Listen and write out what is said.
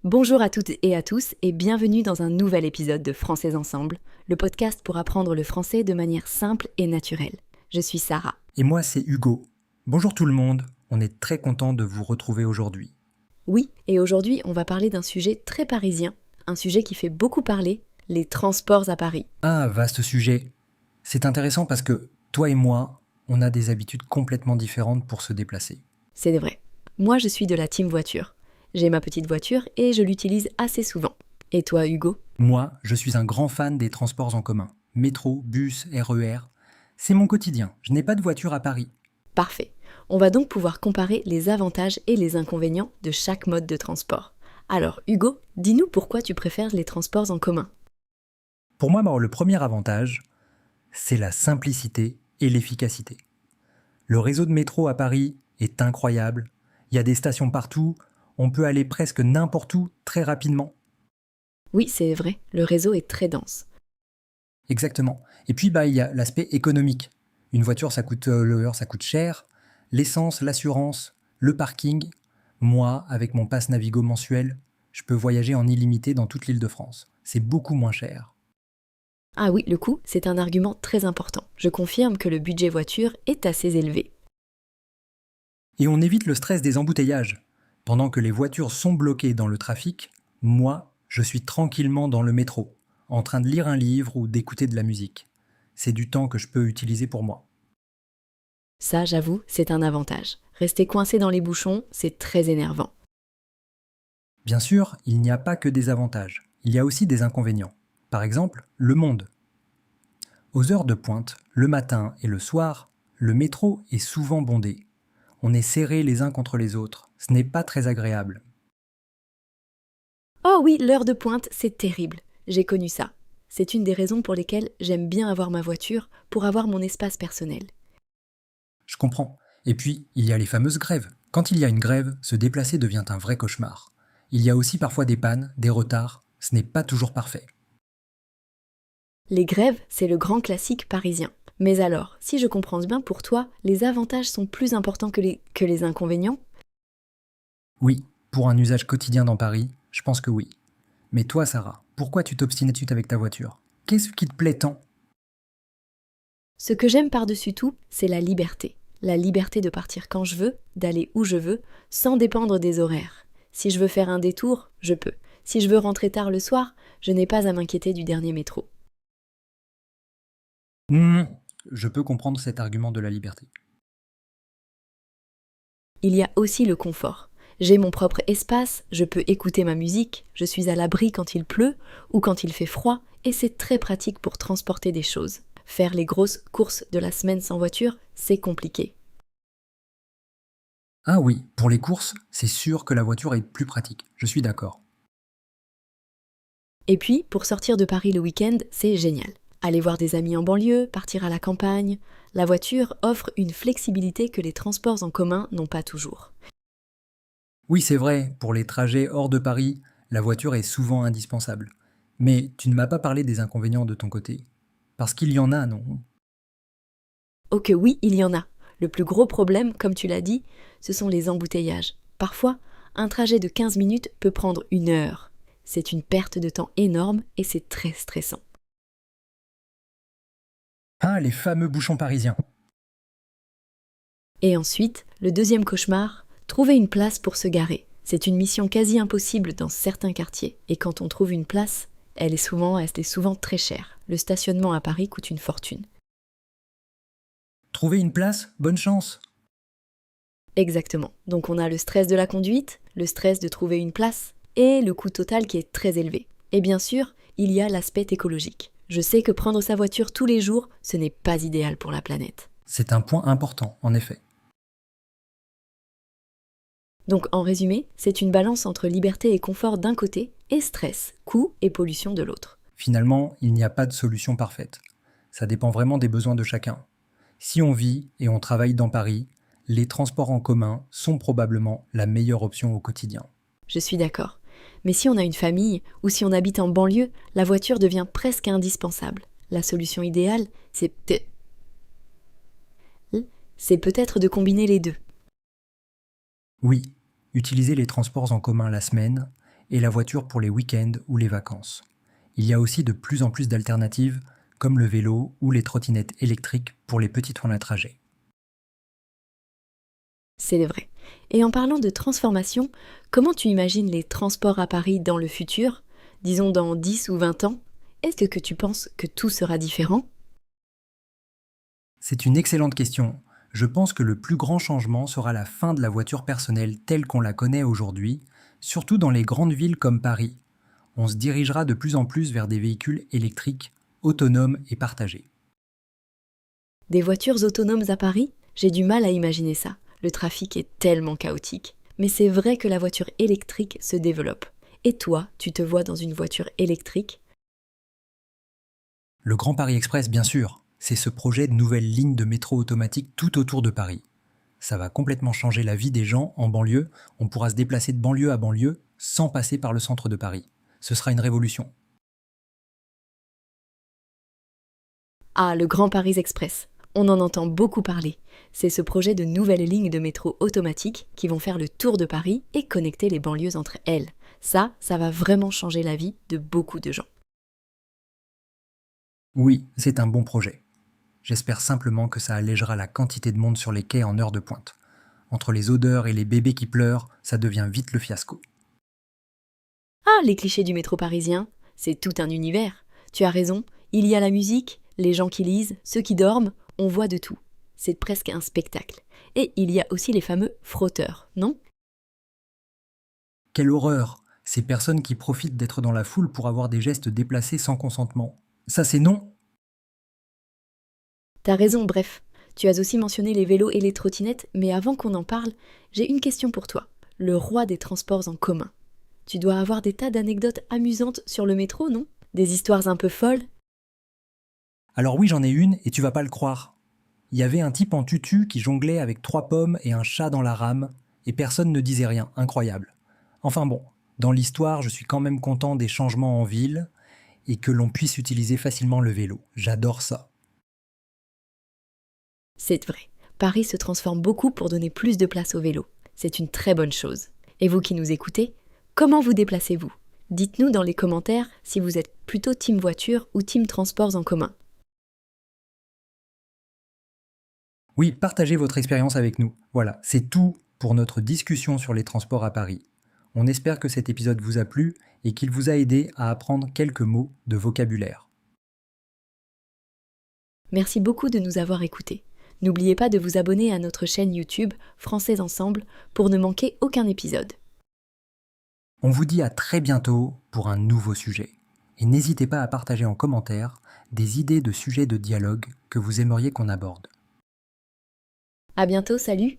Bonjour à toutes et à tous et bienvenue dans un nouvel épisode de Français Ensemble, le podcast pour apprendre le français de manière simple et naturelle. Je suis Sarah. Et moi, c'est Hugo. Bonjour tout le monde, on est très content de vous retrouver aujourd'hui. Oui, et aujourd'hui on va parler d'un sujet très parisien, un sujet qui fait beaucoup parler, les transports à Paris. Ah, vaste sujet. C'est intéressant parce que toi et moi, on a des habitudes complètement différentes pour se déplacer. C'est vrai. Moi je suis de la team voiture. J'ai ma petite voiture et je l'utilise assez souvent. Et toi Hugo ? Moi, je suis un grand fan des transports en commun. Métro, bus, RER. C'est mon quotidien. Je n'ai pas de voiture à Paris. Parfait. On va donc pouvoir comparer les avantages et les inconvénients de chaque mode de transport. Alors Hugo, dis-nous pourquoi tu préfères les transports en commun. Pour moi, le premier avantage, c'est la simplicité et l'efficacité. Le réseau de métro à Paris est incroyable. Il y a des stations partout. On peut aller presque n'importe où très rapidement. Oui, c'est vrai, le réseau est très dense. Exactement. Et puis, il y a l'aspect économique. Une voiture, ça coûte l'heure, ça coûte cher. L'essence, l'assurance, le parking. Moi, avec mon pass Navigo mensuel, je peux voyager en illimité dans toute l'Île-de-France. C'est beaucoup moins cher. Ah oui, le coût, c'est un argument très important. Je confirme que le budget voiture est assez élevé. Et on évite le stress des embouteillages. Pendant que les voitures sont bloquées dans le trafic, moi, je suis tranquillement dans le métro, en train de lire un livre ou d'écouter de la musique. C'est du temps que je peux utiliser pour moi. Ça, j'avoue, c'est un avantage. Rester coincé dans les bouchons, c'est très énervant. Bien sûr, il n'y a pas que des avantages, il y a aussi des inconvénients. Par exemple, le monde. Aux heures de pointe, le matin et le soir, le métro est souvent bondé. On est serrés les uns contre les autres, ce n'est pas très agréable. Oh oui, l'heure de pointe, c'est terrible. J'ai connu ça. C'est une des raisons pour lesquelles j'aime bien avoir ma voiture pour avoir mon espace personnel. Je comprends. Et puis, il y a les fameuses grèves. Quand il y a une grève, se déplacer devient un vrai cauchemar. Il y a aussi parfois des pannes, des retards, ce n'est pas toujours parfait. Les grèves, c'est le grand classique parisien. Mais alors, si je comprends bien pour toi, les avantages sont plus importants que les inconvénients ? Oui, pour un usage quotidien dans Paris, je pense que oui. Mais toi, Sarah, pourquoi tu t'obstines avec ta voiture? Qu'est-ce qui te plaît tant? Ce que j'aime par-dessus tout, c'est la liberté. La liberté de partir quand je veux, d'aller où je veux, sans dépendre des horaires. Si je veux faire un détour, je peux. Si je veux rentrer tard le soir, je n'ai pas à m'inquiéter du dernier métro. Hmm, je peux comprendre cet argument de la liberté. Il y a aussi le confort. J'ai mon propre espace, je peux écouter ma musique, je suis à l'abri quand il pleut ou quand il fait froid, et c'est très pratique pour transporter des choses. Faire les grosses courses de la semaine sans voiture, c'est compliqué. Ah oui, pour les courses, c'est sûr que la voiture est plus pratique, je suis d'accord. Et puis, pour sortir de Paris le week-end, c'est génial. Aller voir des amis en banlieue, partir à la campagne, la voiture offre une flexibilité que les transports en commun n'ont pas toujours. Oui, c'est vrai, pour les trajets hors de Paris, la voiture est souvent indispensable. Mais tu ne m'as pas parlé des inconvénients de ton côté. Parce qu'il y en a, non? Oh que oui, il y en a. Le plus gros problème, comme tu l'as dit, ce sont les embouteillages. Parfois, un trajet de 15 minutes peut prendre 1 heure. C'est une perte de temps énorme et c'est très stressant. Ah, les fameux bouchons parisiens. Et ensuite, le deuxième cauchemar, trouver une place pour se garer. C'est une mission quasi impossible dans certains quartiers. Et quand on trouve une place, elle est souvent très chère. Le stationnement à Paris coûte une fortune. Trouver une place? Bonne chance! Exactement. Donc on a le stress de la conduite, le stress de trouver une place, et le coût total qui est très élevé. Et bien sûr, il y a l'aspect écologique. Je sais que prendre sa voiture tous les jours, ce n'est pas idéal pour la planète. C'est un point important, en effet. Donc en résumé, c'est une balance entre liberté et confort d'un côté, et stress, coût et pollution de l'autre. Finalement, il n'y a pas de solution parfaite. Ça dépend vraiment des besoins de chacun. Si on vit et on travaille dans Paris, les transports en commun sont probablement la meilleure option au quotidien. Je suis d'accord. Mais si on a une famille ou si on habite en banlieue, la voiture devient presque indispensable. La solution idéale, c'est peut-être de combiner les deux. Oui, utiliser les transports en commun la semaine et la voiture pour les week-ends ou les vacances. Il y a aussi de plus en plus d'alternatives, comme le vélo ou les trottinettes électriques pour les petits temps de trajet. C'est vrai. Et en parlant de transformation, comment tu imagines les transports à Paris dans le futur, disons dans 10 ou 20 ans? Est-ce que tu penses que tout sera différent? C'est une excellente question. Je pense que le plus grand changement sera la fin de la voiture personnelle telle qu'on la connaît aujourd'hui, surtout dans les grandes villes comme Paris. On se dirigera de plus en plus vers des véhicules électriques, autonomes et partagés. Des voitures autonomes à Paris? J'ai du mal à imaginer ça. Le trafic est tellement chaotique. Mais c'est vrai que la voiture électrique se développe. Et toi, tu te vois dans une voiture électrique? Le Grand Paris Express, bien sûr, c'est ce projet de nouvelle ligne de métro automatique tout autour de Paris. Ça va complètement changer la vie des gens en banlieue. On pourra se déplacer de banlieue à banlieue sans passer par le centre de Paris. Ce sera une révolution. Ah, le Grand Paris Express. On en entend beaucoup parler. C'est ce projet de nouvelles lignes de métro automatiques qui vont faire le tour de Paris et connecter les banlieues entre elles. Ça va vraiment changer la vie de beaucoup de gens. Oui, c'est un bon projet. J'espère simplement que ça allégera la quantité de monde sur les quais en heure de pointe. Entre les odeurs et les bébés qui pleurent, ça devient vite le fiasco. Ah, les clichés du métro parisien, c'est tout un univers. Tu as raison, il y a la musique, les gens qui lisent, ceux qui dorment, on voit de tout. C'est presque un spectacle. Et il y a aussi les fameux frotteurs, non? Quelle horreur! Ces personnes qui profitent d'être dans la foule pour avoir des gestes déplacés sans consentement. Ça c'est non! T'as raison, bref. Tu as aussi mentionné les vélos et les trottinettes, mais avant qu'on en parle, j'ai une question pour toi. Le roi des transports en commun. Tu dois avoir des tas d'anecdotes amusantes sur le métro, non? Des histoires un peu folles? Alors oui, j'en ai une et tu vas pas le croire. Il y avait un type en tutu qui jonglait avec 3 pommes et un chat dans la rame, et personne ne disait rien, incroyable. Enfin bon, dans l'histoire, je suis quand même content des changements en ville, et que l'on puisse utiliser facilement le vélo. J'adore ça. C'est vrai. Paris se transforme beaucoup pour donner plus de place au vélo. C'est une très bonne chose. Et vous qui nous écoutez, comment vous déplacez-vous? Dites-nous dans les commentaires si vous êtes plutôt team voiture ou team transports en commun. Oui, partagez votre expérience avec nous. Voilà, c'est tout pour notre discussion sur les transports à Paris. On espère que cet épisode vous a plu et qu'il vous a aidé à apprendre quelques mots de vocabulaire. Merci beaucoup de nous avoir écoutés. N'oubliez pas de vous abonner à notre chaîne YouTube Français Ensemble pour ne manquer aucun épisode. On vous dit à très bientôt pour un nouveau sujet. Et n'hésitez pas à partager en commentaire des idées de sujets de dialogue que vous aimeriez qu'on aborde. À bientôt, salut!